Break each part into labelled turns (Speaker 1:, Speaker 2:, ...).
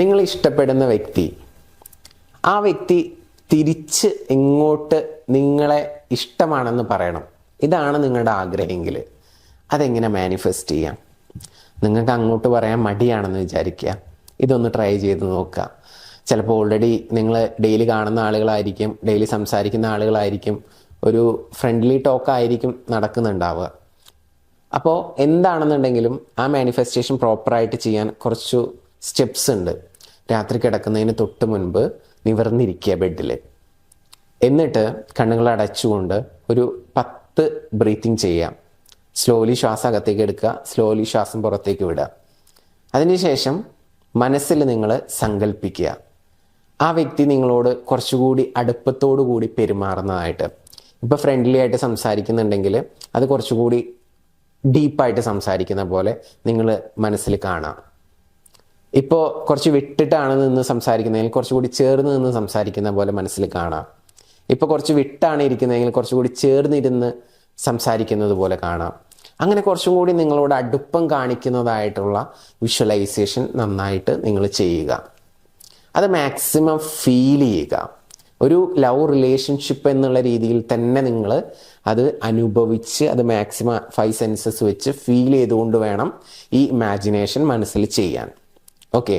Speaker 1: നിങ്ങൾ ഇഷ്ടപ്പെടുന്ന വ്യക്തി, ആ വ്യക്തി തിരിച്ച് ഇങ്ങോട്ട് നിങ്ങളെ ഇഷ്ടമാണെന്ന് പറയണം. ഇതാണ് നിങ്ങളുടെ ആഗ്രഹമെങ്കിൽ അതെങ്ങനെ മാനിഫെസ്റ്റ് ചെയ്യാം? നിങ്ങൾക്ക് അങ്ങോട്ട് പറയാൻ മടിയാണെന്ന് വിചാരിക്കുക. ഇതൊന്ന് ട്രൈ ചെയ്ത് നോക്കുക. ചിലപ്പോൾ ഓൾറെഡി നിങ്ങൾ ഡെയിലി കാണുന്ന ആളുകളായിരിക്കും, ഡെയിലി സംസാരിക്കുന്ന ആളുകളായിരിക്കും, ഒരു ഫ്രണ്ട്ലി ടോക്കായിരിക്കും നടക്കുന്നുണ്ടാവുക. അപ്പോൾ എന്താണെന്നുണ്ടെങ്കിലും ആ മാനിഫെസ്റ്റേഷൻ പ്രോപ്പറായിട്ട് ചെയ്യാൻ കുറച്ചു സ്റ്റെപ്സ് ഉണ്ട്. രാത്രി കിടക്കുന്നതിന് തൊട്ട് മുൻപ് നിവർന്നിരിക്കുക ബെഡിൽ. എന്നിട്ട് കണ്ണുകൾ അടച്ചുകൊണ്ട് ഒരു 10 ബ്രീത്തിങ് ചെയ്യാം. സ്ലോലി ശ്വാസം അകത്തേക്ക് എടുക്കുക, സ്ലോലി ശ്വാസം പുറത്തേക്ക് വിടുക. അതിനുശേഷം മനസ്സിൽ നിങ്ങൾ സങ്കല്പിക്കുക ആ വ്യക്തി നിങ്ങളോട് കുറച്ചുകൂടി അടുപ്പത്തോടു കൂടി പെരുമാറുന്നതായിട്ട്. ഇപ്പോൾ ഫ്രണ്ട്ലി ആയിട്ട് സംസാരിക്കുന്നുണ്ടെങ്കിൽ അത് കുറച്ചുകൂടി ഡീപ്പായിട്ട് സംസാരിക്കുന്ന പോലെ നിങ്ങൾ മനസ്സിൽ കാണാം. ഇപ്പോൾ കുറച്ച് വിട്ടിട്ടാണ് നിന്ന് സംസാരിക്കുന്നതെങ്കിൽ കുറച്ചുകൂടി ചേർന്ന് നിന്ന് സംസാരിക്കുന്ന പോലെ മനസ്സിൽ കാണാം. ഇപ്പോൾ കുറച്ച് വിട്ടാണ് ഇരിക്കുന്നതെങ്കിൽ കുറച്ചുകൂടി ചേർന്നിരുന്ന് സംസാരിക്കുന്നത് പോലെ കാണാം. അങ്ങനെ കുറച്ചും കൂടി നിങ്ങളോട് അടുപ്പം കാണിക്കുന്നതായിട്ടുള്ള വിഷ്വലൈസേഷൻ നന്നായിട്ട് നിങ്ങൾ ചെയ്യുക. അത് മാക്സിമം ഫീൽ ചെയ്യുക. ഒരു ലവ് റിലേഷൻഷിപ്പ് എന്നുള്ള രീതിയിൽ തന്നെ നിങ്ങൾ അത് അനുഭവിച്ച് അത് മാക്സിമം 5 സെൻസസ് വെച്ച് ഫീൽ ചെയ്തുകൊണ്ട് വേണം ഈ ഇമാജിനേഷൻ മനസ്സിൽ ചെയ്യാൻ. ഓക്കെ,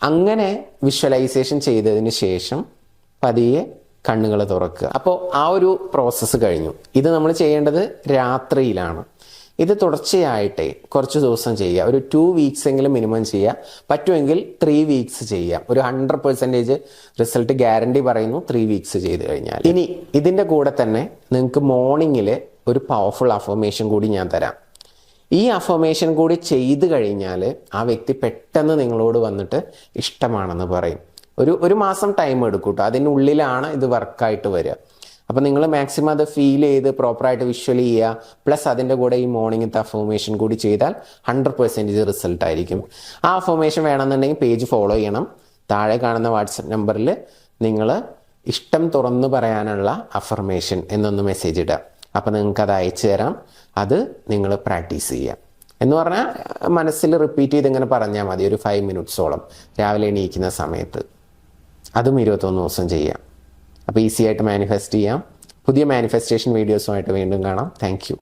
Speaker 1: അങ്ങനെ വിഷ്വലൈസേഷൻ ചെയ്തതിന് ശേഷം പതിയെ കണ്ണുകൾ തുറക്കുക. അപ്പോൾ ആ ഒരു പ്രോസസ്സ് കഴിഞ്ഞു. ഇത് നമ്മൾ ചെയ്യേണ്ടത് രാത്രിയിലാണ്. ഇത് തുടർച്ചയായിട്ടേ കുറച്ച് ദിവസം ചെയ്യുക. ഒരു 2 വീക്സ് എങ്കിലും മിനിമം ചെയ്യുക. പറ്റുമെങ്കിൽ 3 വീക്സ് ചെയ്യാം. ഒരു 100% റിസൾട്ട് ഗ്യാരണ്ടി പറയുന്നു 3 വീക്സ് ചെയ്ത് കഴിഞ്ഞാൽ. ഇനി ഇതിൻ്റെ കൂടെ തന്നെ നിങ്ങൾക്ക് മോർണിംഗിൽ ഒരു പവർഫുൾ അഫർമേഷൻ കൂടി ഞാൻ തരാം. ഈ അഫർമേഷൻ കൂടി ചെയ്ത് കഴിഞ്ഞാൽ ആ വ്യക്തി പെട്ടെന്ന് നിങ്ങളോട് വന്നിട്ട് ഇഷ്ടമാണെന്ന് പറയും. ഒരു മാസം ടൈം എടുക്കും കേട്ടോ. അതിനുള്ളിലാണ് ഇത് വർക്കായിട്ട് വരിക. അപ്പം നിങ്ങൾ മാക്സിമം അത് ഫീൽ ചെയ്ത് പ്രോപ്പറായിട്ട് വിഷ്വലി ചെയ്യുക. പ്ലസ് അതിൻ്റെ കൂടെ ഈ മോർണിംഗത്തെ അഫർമേഷൻ കൂടി ചെയ്താൽ 100% റിസൾട്ട് ആയിരിക്കും. ആ അഫർമേഷൻ വേണമെന്നുണ്ടെങ്കിൽ പേജ് ഫോളോ ചെയ്യണം. താഴെ കാണുന്ന വാട്സപ്പ് നമ്പറിൽ നിങ്ങൾ ഇഷ്ടം തുറന്നു പറയാനുള്ള അഫർമേഷൻ എന്നൊന്ന് മെസ്സേജ് ഇടുക. അപ്പം നിങ്ങൾക്ക് അത് അയച്ചു തരാം. അത് നിങ്ങൾ പ്രാക്ടീസ് ചെയ്യുക. എന്ന് പറഞ്ഞാൽ മനസ്സിൽ റിപ്പീറ്റ് ചെയ്ത് ഇങ്ങനെ പറഞ്ഞാൽ മതി. ഒരു 5 മിനിറ്റ്സോളം രാവിലെ എണീക്കുന്ന സമയത്ത്. അതും 21 ദിവസം ചെയ്യാം. അപ്പോൾ ഈസി ആയിട്ട് മാനിഫെസ്റ്റ് ചെയ്യാം. പുതിയ മാനിഫെസ്റ്റേഷൻ വീഡിയോസുമായിട്ട് വീണ്ടും കാണാം. Thank you.